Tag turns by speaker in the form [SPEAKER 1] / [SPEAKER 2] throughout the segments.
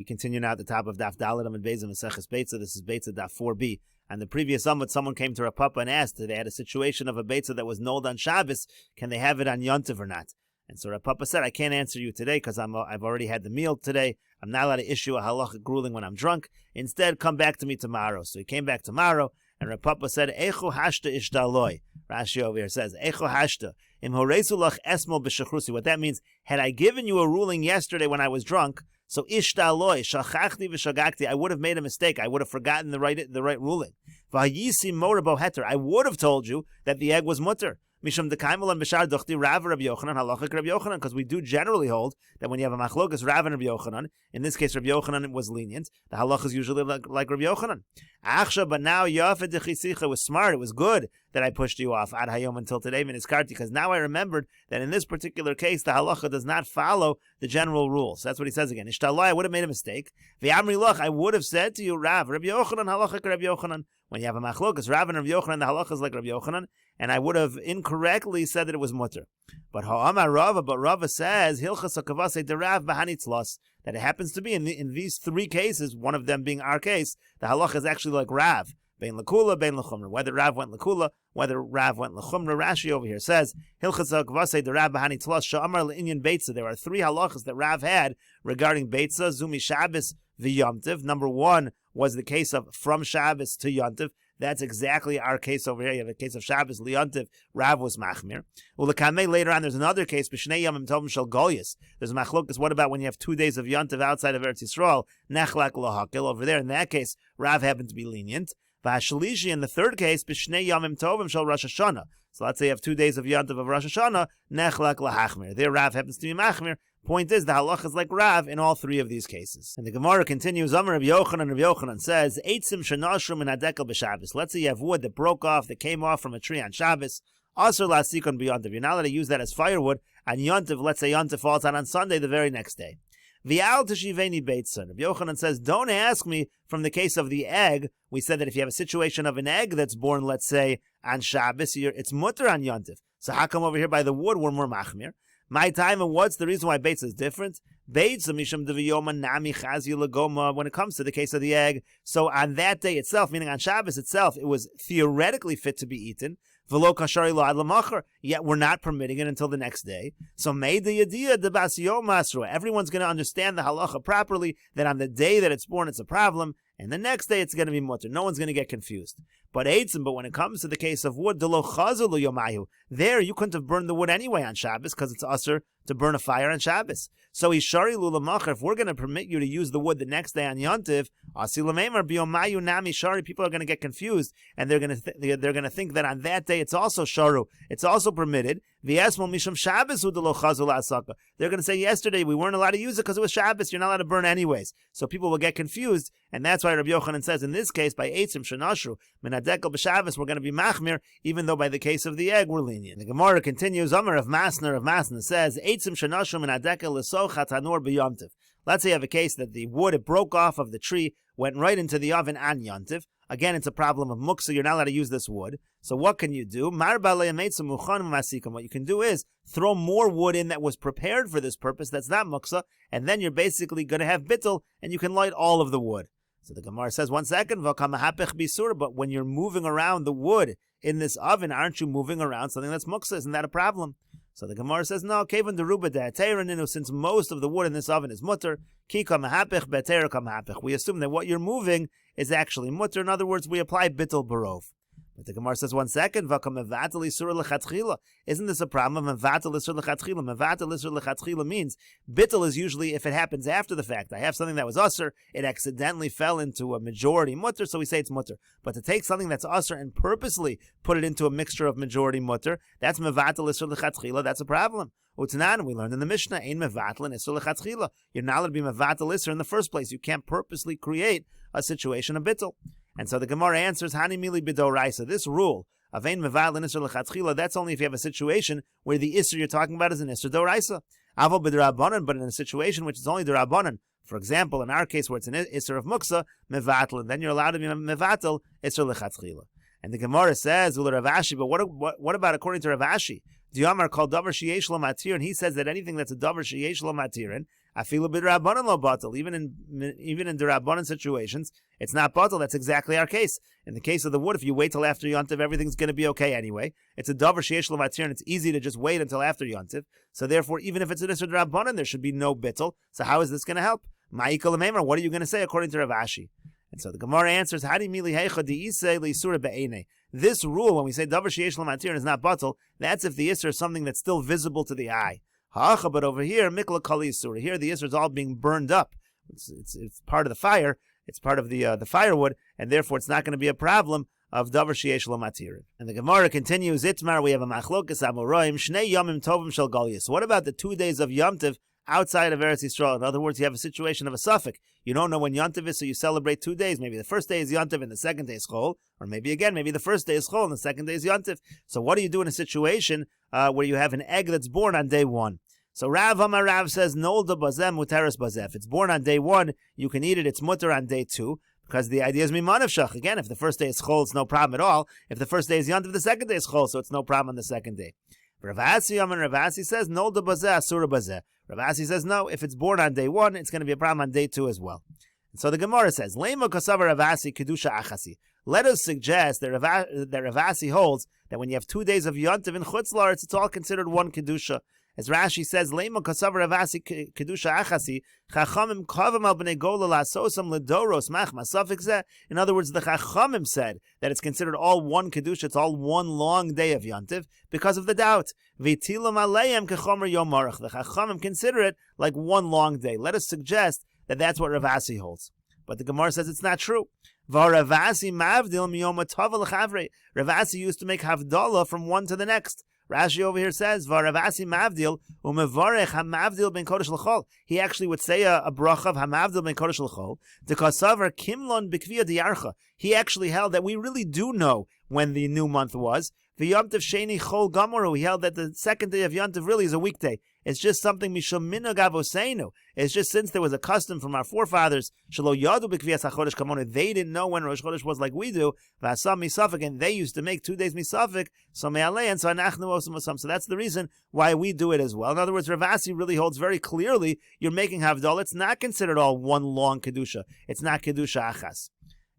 [SPEAKER 1] We continue now at the top of Daf Dalet Amud Beis Meseches Beitzah. This is Beitzah Daf 4b. And the previous Amud, someone came to Rav Papa and asked if they had a situation of a Beitzah that was nulled on Shabbos, can they have it on Yontiv or not? And so Rav Papa said, I can't answer you today because I've already had the meal today. I'm not allowed to issue a halachic ruling when I'm drunk. Instead, come back to me tomorrow. So he came back tomorrow, and Rav Papa said, Echo hashta ishdaloi. Rashi over here says, Echo hashta. Im horesu lach esmol b'shachrusi. What that means, had I given you a ruling yesterday when I was drunk, so ishdaloi, shachachti v'shagakti, I would have made a mistake. I would have forgotten the right ruling. V'hayisi mora boheter. I would have told you that the egg was mutter. Mishum dekaimal and b'shar duchti Rav Rabbi Yochanan halachik Rabbi Yochanan, because we do generally hold that when you have a machlokas Rav and Rabbi Yochanan, in this case Rabbi Yochanan was lenient, the halach is usually like Rabbi Yochanan. Achsha, but now yafed dechisicha was smart. It was good that I pushed you off ad hayom until today miniskarti, because now I remembered that in this particular case the halacha does not follow the general rules. That's what he says again. Ishtallah, I would have made a mistake. V'amri loch, I would have said to you, Rav Rabbi Yochanan halachik Rabbi Yochanan. When you have a machlokas Rav and Rabbi Yochanan, the halacha is like Rabbi Yochanan, and I would have incorrectly said that it was mutter. But ha'amar Rava, but Rava says hilchas hakavasei derav b'hanitzlos, that it happens to be in these three cases, one of them being our case, the halacha is actually like Rav, bein lekula, bein lechumra. Whether Rav went lekula, whether Rav went lechumra. Rashi over here says hilchas hakavasei derav b'hanitzlos sha'amar le'inyan Beitzah. There are three halachas that Rav had regarding Beitzah, zumi Shabbos v'yomtiv. Number one was the case of from Shabbos to Yontiv. That's exactly our case over here. You have a case of Shabbos, Liyontiv, Rav was Machmir. Ulekame, later on, there's another case, B'shnei Yomim Tovim Shel Goyis. There's a machlokas. What about when you have 2 days of Yontiv outside of Eretz Yisrael? Nechlak Lahakil. Over there, in that case, Rav happened to be lenient. V'hashalishi, in the third case, B'shnei Yomim Tovim Shel Rosh Hashanah. So let's say you have 2 days of Yontiv of Rosh Hashanah, Nechlak Lahachmir. There, Rav happens to be Machmir. Point is, the halach is like Rav in all three of these cases. And the Gemara continues, Amar Rabbi Yochanan says, Eitzim shenashrum in hadekel b'Shabbos. Let's say you have wood that broke off, that came off from a tree on Shabbos. Asur la'asikon b'yontiv. You're not allowed to use that as firewood. On Yontiv, let's say Yontiv falls out on Sunday, the very next day. V'al teshiveni Beitzah. Rabbi Yochanan says, don't ask me from the case of the egg. We said that if you have a situation of an egg that's born, let's say, on Shabbos, it's mutter on Yontiv. So how come over here by the wood we're more machmir? My time, and what's the reason why Beitzah is different? Beitzah mishum deviyoma nami chazi legoma. When it comes to the case of the egg, so on that day itself, meaning on Shabbos itself, it was theoretically fit to be eaten. V'lo kashari lo ad l'machar. Yet we're not permitting it until the next day. So made the idea the basiyom masru. Everyone's going to understand the halacha properly. That on the day that it's born, it's a problem, and the next day it's going to be mutter. No one's going to get confused. But when it comes to the case of wood, there you couldn't have burned the wood anyway on Shabbos because it's usher to burn a fire on Shabbos. So ishari lulamachar, if we're going to permit you to use the wood the next day on Yontiv, people are going to get confused and they're going to think that on that day it's also sharu, it's also permitted. They're going to say yesterday we weren't allowed to use it because it was Shabbos. You're not allowed to burn anyways. So people will get confused, and that's why Rabbi Yochanan says in this case by Eitzim Shenashru Dekel b'Shabbos, we're going to be machmir, even though by the case of the egg, we're lenient. The Gemara continues, Amar of Masner says, Eitzim shenashum min hadekel l'soch hatanur b'yomtiv. Let's say you have a case that the wood, it broke off of the tree, went right into the oven on Yontiv. Again, it's a problem of muksa, you're not allowed to use this wood. So what can you do? What you can do is throw more wood in that was prepared for this purpose, that's not muksa, and then you're basically going to have bittul, and you can light all of the wood. So the Gemara says, 1 second, but when you're moving around the wood in this oven, aren't you moving around something that's muksa? Isn't that a problem? So the Gemara says, no, since most of the wood in this oven is mutter, we assume that what you're moving is actually mutter. In other words, we apply bittul barov. But the Gemara says, 1 second, isn't this a problem of mevatel isur lechatchila? Mevatel isur lechatchila means bittul is usually if it happens after the fact. I have something that was usur, it accidentally fell into a majority mutter, so we say it's mutter. But to take something that's usur and purposely put it into a mixture of majority mutter, that's mevatel isur lechatchila, that's a problem. Utanan, we learned in the Mishnah, ein mevatel and isur lechatchila. You're not allowed to be mevatel isur in the first place. You can't purposely create a situation of bittul. And so the Gemara answers, Hani mili bidoraisa. This rule of ein mevatel and isur lechatchila, that's only if you have a situation where the isur you're talking about is an isur doraisa. Aval b'derabanan, but in a situation which is only derabanan. For example, in our case where it's an isur of muksa, mevatel, and then you're allowed to be mevatel isur lechatchila. And the Gemara says, Rav Ashi, but what about according to Rav Ashi? Diyamar called davar sheyesh lo matir, and he says that anything that's a davar sheyesh lo matirin, Afilu b'Rabbanan lo batal. Even in D'Rabbanan situations, it's not batal. That's exactly our case. In the case of the wood, if you wait till after Yontiv, everything's going to be okay anyway. It's a davar sheyesh lo matir, and it's easy to just wait until after Yontiv. So therefore, even if it's an Isser D'Rabbanan, there should be no bittul. So how is this going to help? Ma'ikal l'meimer. What are you going to say according to Rav Ashi? And so the Gemara answers, this rule, when we say davar sheyesh lo matir is not batal, that's if the Isser is something that's still visible to the eye. But over here, mikla kali isur. Here the Isser is all being burned up. It's part of the fire. It's part of the firewood, and therefore it's not going to be a problem of davar sheyesh lo matir. And the Gemara continues, Itmar, we have a machlokas amoraim, shnei yomim tovim shel galuyos. What about the 2 days of Yom Tov outside of Eretz Yisrael? In other words, you have a situation of a suffix. You don't know when Yom Tov is, so you celebrate 2 days. Maybe the first day is Yom Tov and the second day is Chol, or maybe the first day is Chol and the second day is Yom Tov. So what do you do in a situation where you have an egg that's born on day 1? So Rav says, Nolda bazeh muteres bazeh. If it's born on day 1, you can eat it. It's mutter on day 2, because the idea is miman of shach. Again, if the first day is Chol, it's no problem at all. If the first day is Yom Tov, the second day is Chol, so it's no problem on the second day. Rav Asi says, Nolda bazeh asura bazeh. Rav Asi says, no, if it's born on day 1, it's going to be a problem on day 2 as well. And so the Gemara says, Lema kasavar Rav Asi kedusha achasi. Let us suggest that Rav Asi holds that when you have 2 days of Yom Tov in Chutz La'aretz, it's all considered one kedusha. As Rashi says, Lema kasavar Rav Asi kedusha achasi, chachamim kavam al bnei gola la'asosam ledoros machma suffix zeh. In other words, the chachamim said that it's considered all one kedusha, it's all one long day of Yom Tov because of the doubt. V'tilam aleim kechomer yom marach. The chachamim consider it like one long day. Let us suggest that that's what Rav Asi holds. But the Gemara says it's not true. Rav Asi mavdil miyom tov l'chavrei. Rav Asi used to make havdalah from one to the next. Rashi over here says, Rav Asi mavdil umevarech hamavdil ben kodesh l'chol. He actually would say a bracha of hamavdil ben kodesh l'chol. The kasavar kimlon b'kviyah diyarcha. He actually held that we really do know when the new month was. The Yom Tov sheni chol gamoru. He held that the second day of Yom Tov really is a weekday. It's just something mishum minhag avoseinu. It's just since there was a custom from our forefathers, shelo yadu b'kviyas hachodesh kamonu. They didn't know when Rosh Chodesh was like we do. V'asam misafik, and they used to make 2 days misafik. So me'alei, and so anachnu osam osam. So that's the reason why we do it as well. In other words, Rav Asi really holds very clearly you're making havdalah. It's not considered all one long kedusha. It's not kedusha achas.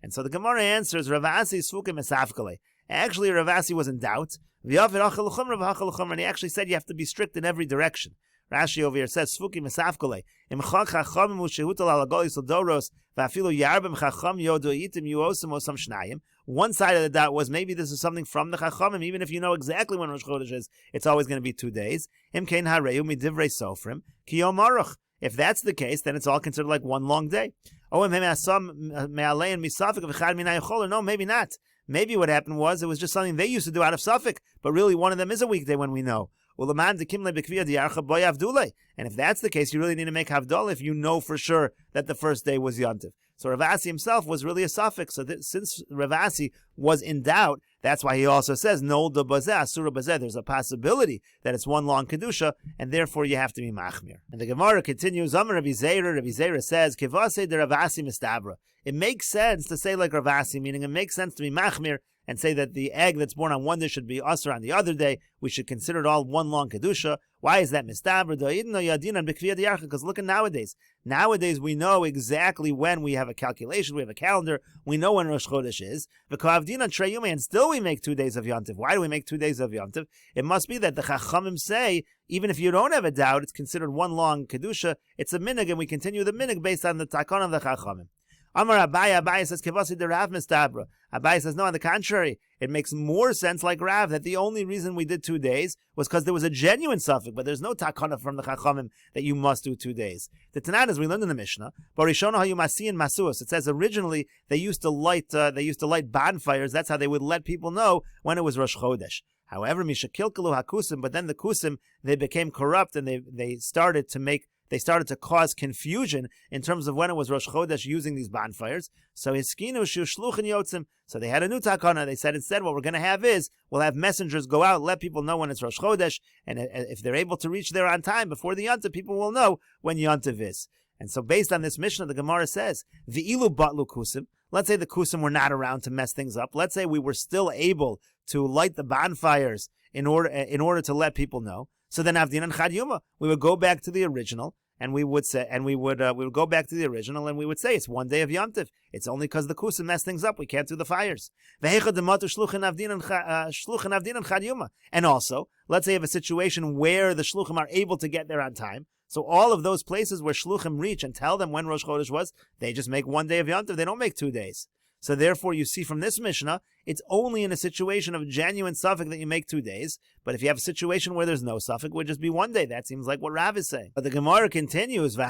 [SPEAKER 1] And so the Gemara answers, Rav Asi sfukim esafkale. Actually, Rav Asi was in doubt. And he actually said you have to be strict in every direction. Rashi over here says, Sfuki mesafkole. Imchak chacham mushehutal alagolis odoros va'afilu yarbim chacham yodoitim yuosem osam shnayim. One side of the doubt was maybe this is something from the chachamim. Even if you know exactly when Rosh Chodesh is, it's always going to be 2 days. Imkein hareu midivrei sofrim ki yom aruch. If that's the case, then it's all considered like one long day. Oh, no, maybe not. Maybe what happened was it was just something they used to do out of suffix, but really one of them is a weekday when we know. And if that's the case, you really need to make havdalah if you know for sure that the first day was Yom Tov. So Rav Asi himself was really a suffix. So since Rav Asi was in doubt, that's why he also says, no the bazeh, asura bazeh. There's a possibility that it's one long kedusha, and therefore you have to be machmir. And the Gemara continues, Amar Rabbi Zera says, Kivase de Rav Asi mistabra. It makes sense to say like Rav Asi, meaning it makes sense to be machmir and say that the egg that's born on one day should be usher on the other day. We should consider it all one long kedusha. Why is that mistabra? Because look at nowadays. Nowadays we know exactly when we have a calculation, we have a calendar, we know when Rosh Chodesh is. And still we make 2 days of Yom Tov. Why do we make 2 days of Yom Tov? It must be that the Chachamim say, even if you don't have a doubt, it's considered one long kedusha. It's a minig, and we continue the minig based on the takon of the Chachamim. Amar Abaye says, Kivasi de Rav mistabra. Abaye says, no, on the contrary, it makes more sense like Rav, that the only reason we did 2 days was because there was a genuine suffix, but there's no takana from the Chachamim that you must do 2 days. The Tanat, as we learned in the Mishnah, Barishono hayu masiyin masuos. It says originally they used to light bonfires. That's how they would let people know when it was Rosh Chodesh. However, mishakilkalu hakusim, but then the kusim, they became corrupt and they started to cause confusion in terms of when it was Rosh Chodesh using these bonfires. So hiskinu shu shluchin yotzim. So they had a new takana. They said instead what we're going to have is we'll have messengers go out, let people know when it's Rosh Chodesh, and if they're able to reach there on time before the Yontiv, people will know when Yontiv is. And so based on this Mishnah, the Gemara says, V'ilu batlu kusim. Let's say the kusim were not around to mess things up. Let's say we were still able to light the bonfires in order to let people know. So then Avdinan Chad Yuma, we would go back to the original, and we would go back to the original, and we would say it's 1 day of Yom Tov. It's only because the kusim messed things up. We can't do the fires. And also, let's say you have a situation where the shluchim are able to get there on time. So all of those places where shluchim reach and tell them when Rosh Chodesh was, they just make 1 day of Yom Tov. They don't make 2 days. So therefore, you see from this Mishnah, it's only in a situation of genuine suffix that you make 2 days. But if you have a situation where there's no suffix, it would just be 1 day. That seems like what Rav is saying. But the Gemara continues, but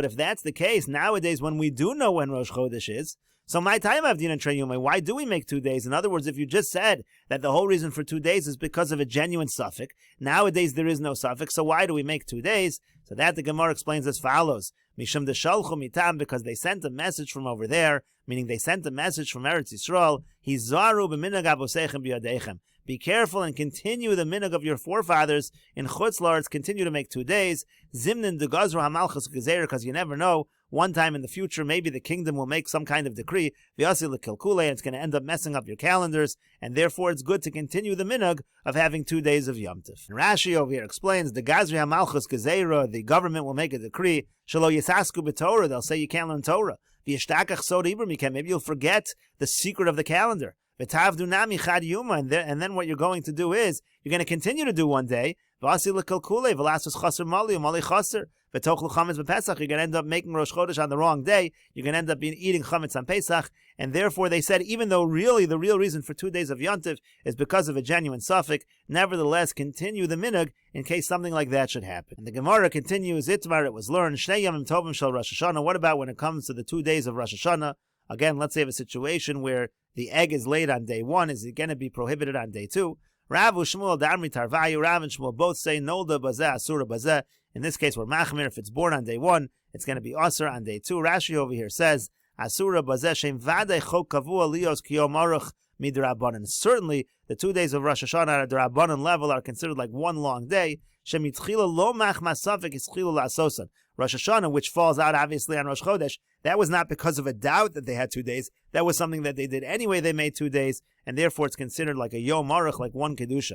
[SPEAKER 1] if that's the case, nowadays when we do know when Rosh Chodesh is, so my time of Dinan Treyumay, why do we make 2 days? In other words, if you just said that the whole reason for 2 days is because of a genuine suffix, nowadays there is no suffix, so why do we make 2 days? So that the Gemara explains as follows. Mishum deshalchu mitam, because they sent a message from over there, meaning they sent a message from Eretz Yisrael, Hizaru b'minhag avosechem b'yadechem. Be careful and continue the minhag of your forefathers in Chutz La'aretz, continue to make 2 days. Zimnin de gazru hamalchus gezer, because you never know, one time in the future, maybe the kingdom will make some kind of decree, v'yasi l'kilkule, and it's going to end up messing up your calendars, and therefore it's good to continue the minhag of having 2 days of Yom Tov. And Rashi over here explains, the gazri hamalchus gezerah, the government will make a decree, shelo yisasku b'Torah, they'll say you can't learn Torah. V'yishtakach sod ibram, maybe you'll forget the secret of the calendar. V'tavdu nami chad yuma, and then what you're going to do is, you're going to continue to do 1 day, v'asi l'kilkule, v'lasus chaser mali, mali chaser, v'tochlu chametz b'Pesach, you're going to end up making Rosh Chodesh on the wrong day, you're going to end up eating chametz on Pesach, and therefore they said, even though really the real reason for 2 days of Yom Tov is because of a genuine suffix, nevertheless continue the minhag in case something like that should happen. And the Gemara continues, Itmar, it was learned, Shnei Yamim Tovim Shel Rosh Hashanah, what about when it comes to the 2 days of Rosh Hashanah? Again, let's say you have a situation where the egg is laid on day 1, is it going to be prohibited on day 2? Rav Shmuel Damri Tarvayu, Rav and Shmuel both say Nolda Bazeh, Asura Bazeh. In this case, we're Machmir. If it's born on day 1, it's going to be Asur on day 2. Rashi over here says, Asura Bazeh Shem Vadei Chok Kavu Aliyos Kiyom Aruch Midrabanan. Certainly, the 2 days of Rosh Hashanah at the Rabbanan level are considered like one long day. Shem Yitzchila Lo Mach Masafik Yitzchila La'asosan. Rosh Hashanah, which falls out obviously on Rosh Chodesh, that was not because of a doubt that they had 2 days. That was something that they did anyway. They made 2 days, and therefore it's considered like a Yom Aruch, like one Kedusha.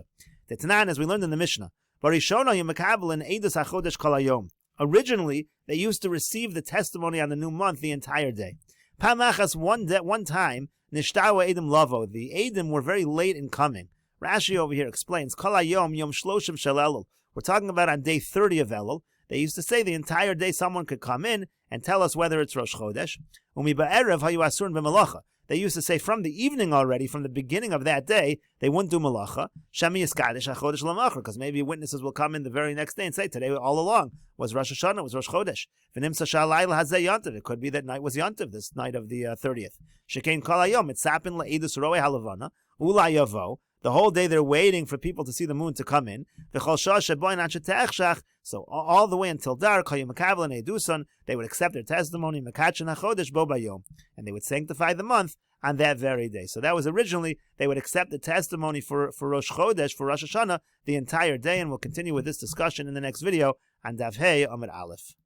[SPEAKER 1] The Tanan, as we learned in the Mishnah, originally, they used to receive the testimony on the new month the entire day. One time, Nishtawa Edim Lavo, the Edim were very late in coming. Rashi over here explains, Yom Shloshim Shel Elul. We're talking about on day 30 of Elul. They used to say the entire day someone could come in and tell us whether it's Rosh Chodesh. They used to say from the evening already, from the beginning of that day, they wouldn't do malacha. Because maybe witnesses will come in the very next day and say, today all along was Rosh Hashanah, was Rosh Chodesh. It could be that night was Yom Tov, this night of the 30th. The whole day they're waiting for people to see the moon to come in. So all the way until dark, they would accept their testimony, and they would sanctify the month on that very day. So that was originally, they would accept the testimony for Rosh Chodesh, for Rosh Hashanah, the entire day, and we'll continue with this discussion in the next video on Daf Hey Amud Aleph.